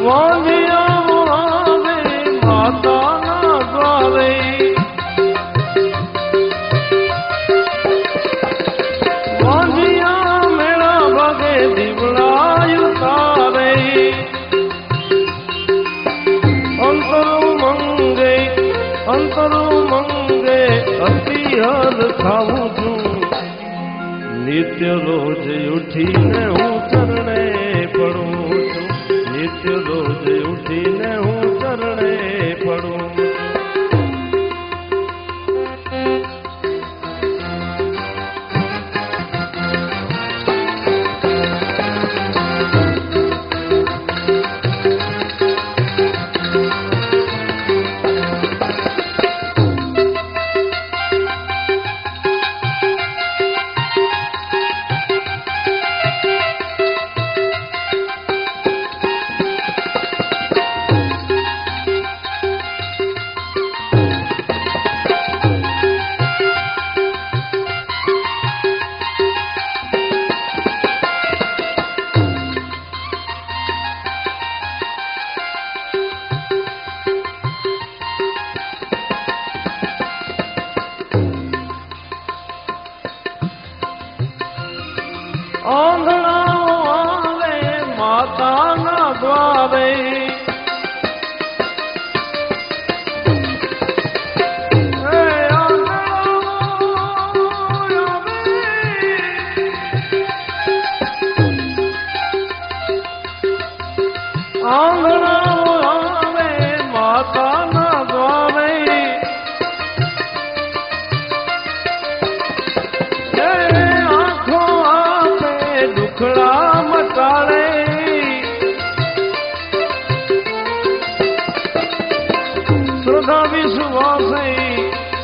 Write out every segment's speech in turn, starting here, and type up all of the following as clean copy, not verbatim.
વાંધિયા આવે માતાના દ્વારે વાંધિયા મેળા ભાગે દીવડાયું તારે અંતરો મંગે અતિહર ખાવું છું નિત્ય રોજ ઉઠીને હું ચરણે પડું છું નિત્ય રોજ ઉઠીને હું ચરણે પડું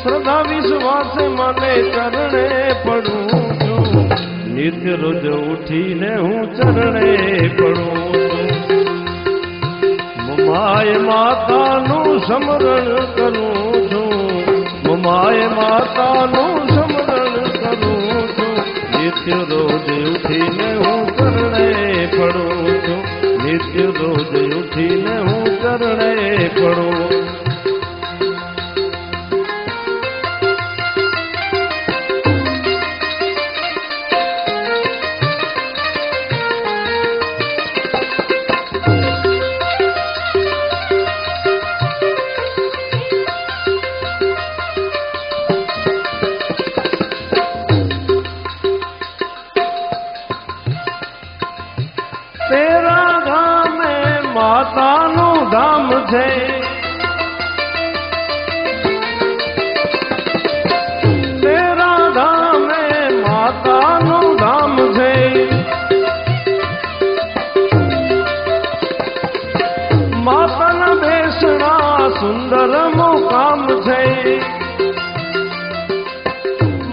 શ્રદ્ધા વિશ્વાસે મને ચરણે પડું છું નિત્ય રોજ ઉઠીને હું ચરણે પડું છું માય માતાનું સ્મરણ કરું છું માય માતાનું સ્મરણ કરું છું નિત્ય રોજ ઉઠીને હું ચરણે પડું છું નિત્ય રોજ ઉઠીને હું ચરણે પડું તેરા ધામે માતાનું ધામ છે તેરા ધામે માતાનું ધામ છે માતાના બેસણા સુંદર મુકામ છે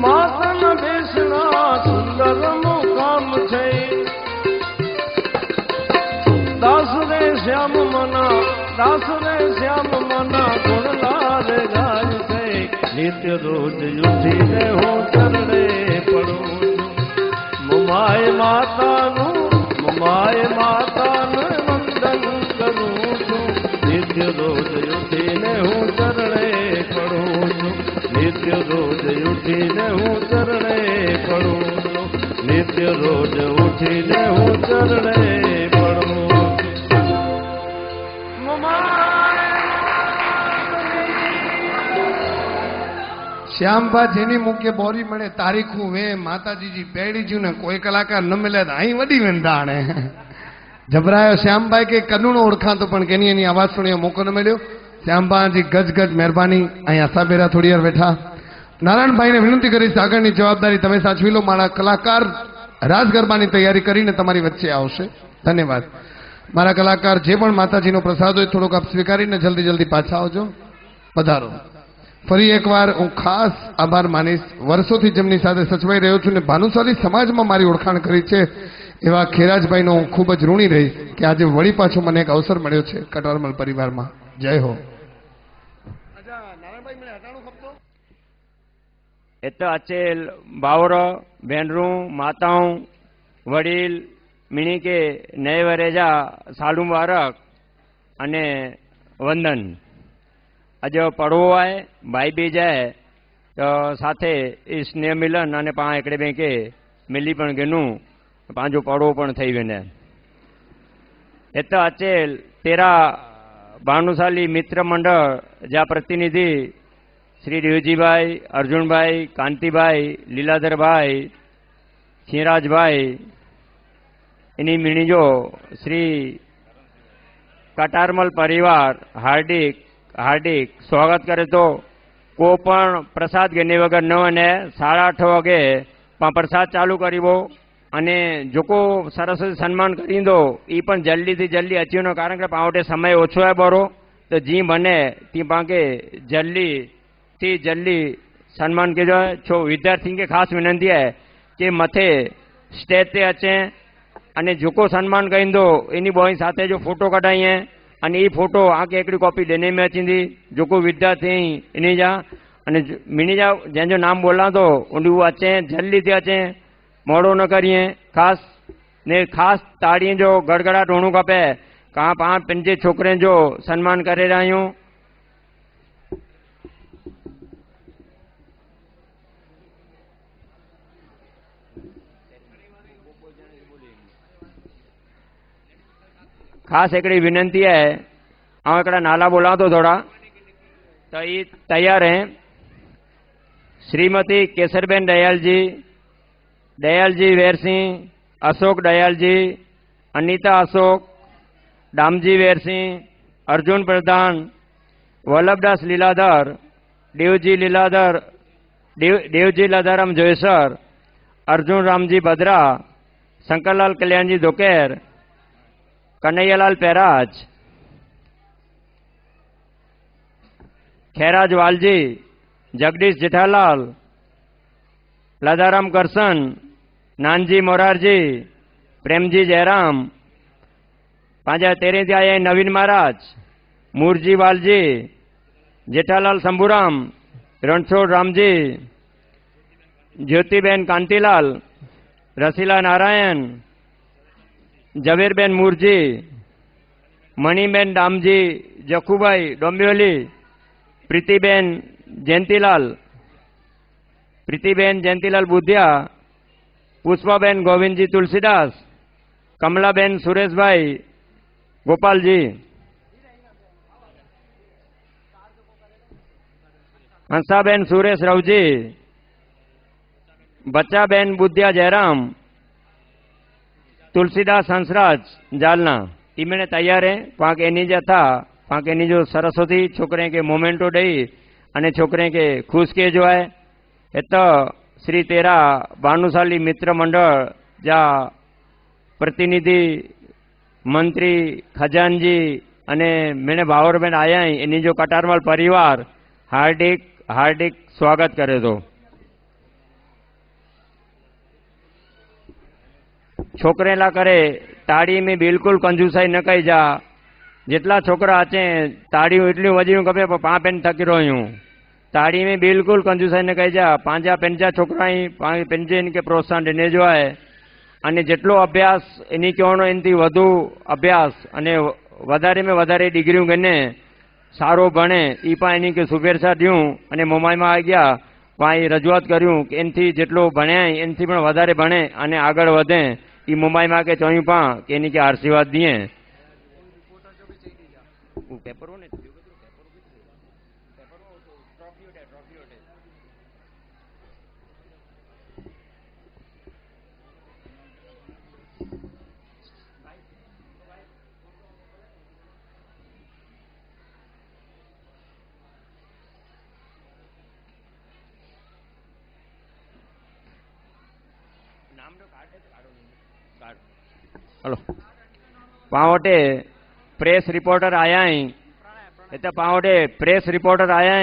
માતાના બેસણા સુંદર મુકામ છે દાસ રે શ્યામ મના ગુણલાલ ગાય છે નિત્ય રોજ ઉઠીને હું ચરણે પડું છું માય માતાનું વંદન કરું છું નિત્ય રોજ ઉઠીને હું ચરણે પડું છું નિત્ય રોજ ઉઠીને હું ચરણે પડું છું નિત્ય રોજ ઉઠીને હું ચરણે પડું શ્યામભા જેની મુખ્ય બોરી મળે તારીખું વે માતાજીજી પેડી જ્યું ને કોઈ કલાકાર ન મળે તો અહીં વડી વેંધાણે જબરાયો શ્યામભાઈ કે કનુણો ઓળખાતો પણ કેની એની આવાજ સુણીઓ મોકો ન મળ્યો શ્યામભાજી ગજ ગજ મહેરબાની અહીં આસાબેરા થોડી વાર બેઠા નારાયણભાઈને વિનંતી કરીશ આગળની જવાબદારી તમે સાચવી લો મારા કલાકાર રાસ ગરબાની તૈયારી કરીને તમારી વચ્ચે આવશે ધન્યવાદ મારા કલાકાર જે પણ માતાજીનો પ્રસાદ હોય થોડોક આપ સ્વીકારીને જલ્દી જલ્દી પાછા આવજો પધારો ફરી એકવાર હું ખાસ આભાર માનીશ વર્ષોથી જેમની સાથે સચવાઈ રહ્યો છું ને ભાનુશાલી સમાજમાં મારી ઓળખાણ કરી છે એવા ખેરાજભાઈનો હું ખૂબ જ ઋણી રહીશ કે આજે વળી પાછો મને એક અવસર મળ્યો છે કટારમલ પરિવારમાં જય હો એ તો અચેલ બાવરો બેનરું માતાઉं વડીલ મીણી કે નए वरे जा सालू मुबारक अने वंदन। आज पड़वो आए भाई बीज है तो साथे ई स्नेह मिलन अने पा एकड़े बेंके मिली पण गेनु पांचो पड़वो पण थई वेने। एत अचेल तेरा भानुशाली मित्र मंडल ज्या प्रतिनिधि श्री देवजीभाई, अर्जुनभाई, कांतिभाई, लीलाधरभाई, सिंहराजभाई एनी मीणीजो श्री कटारमल परिवार हार्दिक हार्दिक स्वागत करे। तो को पण प्रसाद घेने वगर न अने 8:30 वागे प्रसाद चालू करीबो अने जो को सरस्वती सन्मान करी दो ई पण जल्दी थी जल्दी अचीनो, कारण के पावटे समय ओछो है बरो तो जी बने ती पाके जल्दी थी जल्दी सन्मान कीजो। छो विद्यार्थी के खास विनंती है कि मथे स्टेज ते अचे अने जो को सन्मान करी दो एनी बॉय साथे जो फोटो कढाई अने ई फोटो आके एकड़ी कॉपी देने में अची जो को विद्यार्थी इनी जा अने मिनी जा जैंजो नाम बोला तो उन्हें वो अचे जल्दी थी अचे, मोड़ो न करिए। खास ने खास ताड़ी जो गड़गड़ाट होणु खपे कहाँ पा पंजे छोकरे जो सन्मान करे रहियूं। खास एकड़ी विनंती है, आ एकड़ा नाला बोला तो थोड़ा तो ये तैयार हैं। श्रीमती केसरबेन दयाल जी वेरसिंह, अशोक दयाल जी, अनीता अशोक, दामजी वेरसिंह, अर्जुन प्रधान, वल्लभदास लीलाधर, देवजी लधाराम जोयसर, अर्जुन रामजी बद्रा, शंकरलाल कल्याणजी दोकेर, कन्हैयालाल पेराज, खैराज वालजी, जगदीश जेठालाल, लदाराम करसन, नानजी मोरारजी, प्रेमजी जयराम, पांजा तेरे आए नवीन महाराज, मूरजी वालजी, जेठालाल शंभुराम, रणछोड़ रामजी, ज्योतिबेन कांतिलाल, रसीला नारायण, जवेरबेन मूरजी, मणिबेन दामजी जखुभाई डोंबिवली, प्रीतिबेन जयंतीलाल बुधिया, पुष्पाबेन गोविंदजी तुलसीदास, कमलाबेन सुरेश भाई गोपाल जी, हंसाबेन सुरेश रावजी, बच्चाबेन बुधिया जयराम, तुलसीदास हंसराज जालना। इमने तैयार है पाक एनी जा था पाक एनी जो सरस्वती छोकरे के मोमेंटो दई अने छोकरे के खुश के जो है तो श्री तेरा भानुशाली मित्र मंडल जा प्रतिनिधि मंत्री खजानजी अने मैंने भावरबेन आया एनी जो कटारमल परिवार हार्दिक हार्दिक स्वागत करे। तो छोकरे ला करे ताड़ी में बिल्कुल कंजूसाई न कई जा, जितला छोकरा अचे ताड़ी एटली वजी खपे पा पेन थकी रह्यू, ताड़ी में बिल्कुल कंजूसाई न कई जा। पांजा पंजा छोकरा पंजे इनके प्रोत्साहन देने जो है अने जेटलो अभ्यास एनी कहोनो एनथी वधु अभ्यास अने वधारे में वधारे डिग्रीओ गणे सारो भणे ई पण एनी के शुभेच्छा द्यूं अने मोमाईमां आ गया पाई रजूआत कर्युं के एनथी जेटलो भण्या एनथी पण वधारे भणे अने आगळ वधे ई मोमाईमां के चोयुं पा के एनी के आशीर्वाद दिए। हेलो पावटे प्रेस रिपोर्टर आया तो पावटे प्रेस रिपोर्टर आया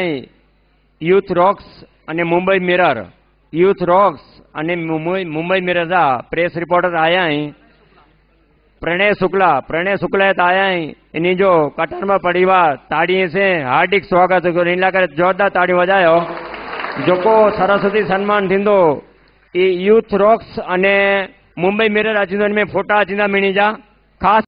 यूथ रॉक्स अने मुंबई मिरर यूथ रॉक्स अने मुंबई मिरर का प्रेस रिपोर्टर आया प्रणय शुक्ला आया इन्हीं जो कटारमल परिवार ताड़ी से हार्दिक स्वागत कर जोरदार ताड़ी वजायो। जो को सरस्वती सन्मान थींदो यूथ रॉक्स अने मुंबई मिरर अचींदो में फोटा अचींदा मिणी जा खास